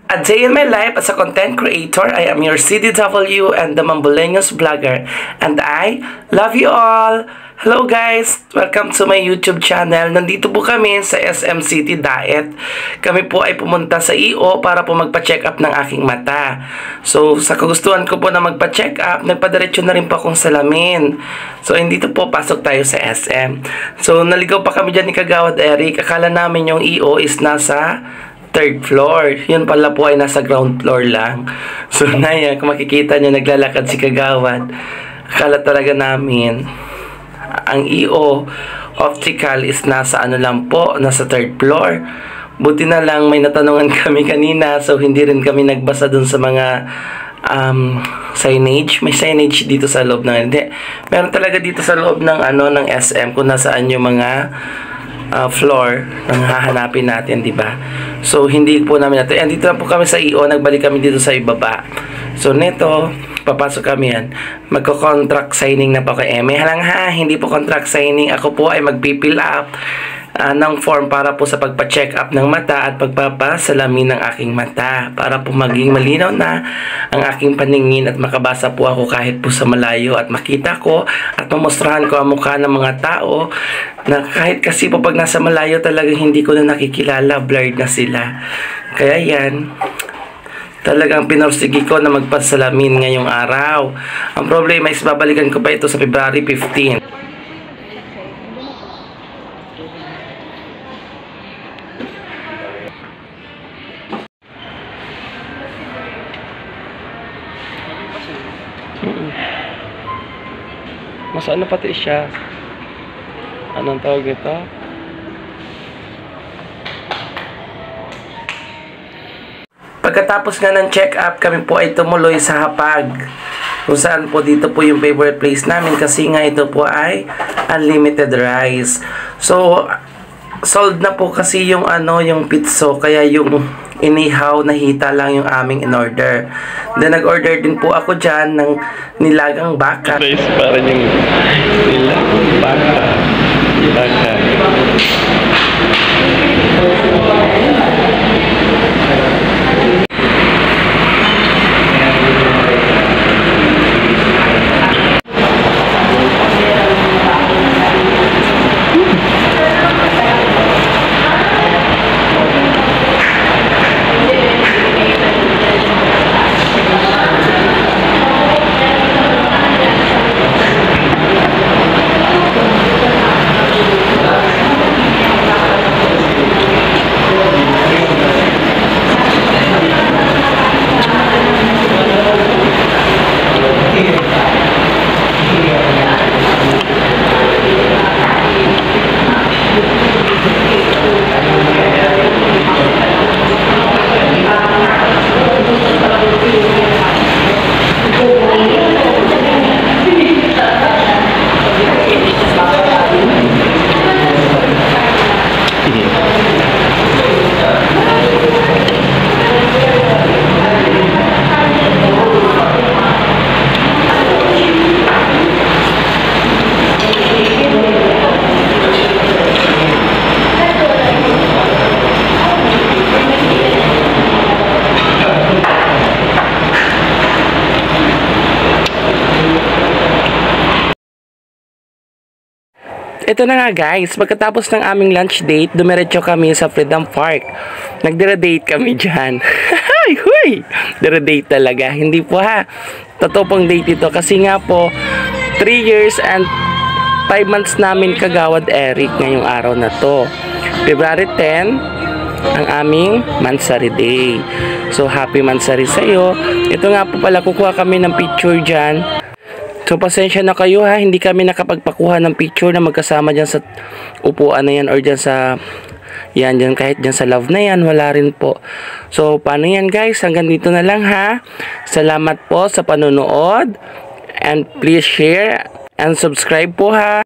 A day in my life as a content creator, I am your CDW and the Mamboleños vlogger. And I love you all! Hello guys! Welcome to my YouTube channel. Nandito po kami sa SM City Diet. Kami po ay pumunta sa EO para po magpa-check up ng aking mata. So, sa kagustuhan ko po na magpa-check up, nagpadiretso na rin po akong salamin. So, dito po pasok tayo sa SM. So, naligaw pa kami dyan ni Kagawad Eric. Akala namin yung EO is nasa third floor. Yun pala po ay nasa ground floor lang. So, kung makikita nyo, naglalakad si Kagawad. Akala talaga namin ang EO optical is nasa lang po, nasa third floor. Buti na lang may natanungan kami kanina, so hindi rin kami nagbasa dun sa mga signage. May signage dito sa loob ng, hindi, meron talaga dito sa loob ng ng SM kung nasaan yung mga floor nang hahanapin natin, di ba? So hindi po namin natin. Dito lang po kami sa EO, nagbalik kami dito sa ibaba. So neto, papasok kami yan. Magko-contract signing na po kay Eme. Halang ha, hindi po contract signing. Ako po ay magpipill up ng form para po sa pagpa-check up ng mata at pagpapasalamin ng aking mata para po maging malinaw na ang aking paningin at makabasa po ako kahit po sa malayo at makita ko at mamostrahan ko ang mukha ng mga tao na kahit kasi po pag nasa malayo talagang hindi ko na nakikilala, blurred na sila. Kaya yan, talagang pinorsigi ko na magpasalamin ngayong araw. Ang problema is babalikan ko pa ito sa February 15. Mas ano pati siya? Anong tawag ito? Pagkatapos nga ng check-up, kami po ay tumuloy sa Hapag. Kung saan po dito po yung favorite place namin kasi nga ito po ay unlimited rice. So, sold na po kasi yung yung pizza, kaya yung inihaw na hita lang yung aming in-order. Then nag-order din po ako dyan ng nilagang baka. Rice para yung nilagang baka. Ito na nga guys, pagkatapos ng aming lunch date, dumiretso kami sa Freedom Park. Nagdire-date kami dyan. Huy! Dire-date talaga. Hindi po ha. Totoo pong date ito kasi nga po, 3 years and 5 months namin Kagawad Eric ngayong araw na to. February 10, ang aming Mansari Day. So happy Mansari sa'yo. Ito nga po pala, kukuha kami ng picture dyan. So, pasensya na kayo ha, hindi kami nakapagpakuha ng picture na magkasama dyan sa upuan na yan or dyan sa, yan, dyan, kahit dyan sa love na yan, wala rin po. So, paano yan guys? Hanggang dito na lang ha. Salamat po sa panonood and please share and subscribe po ha.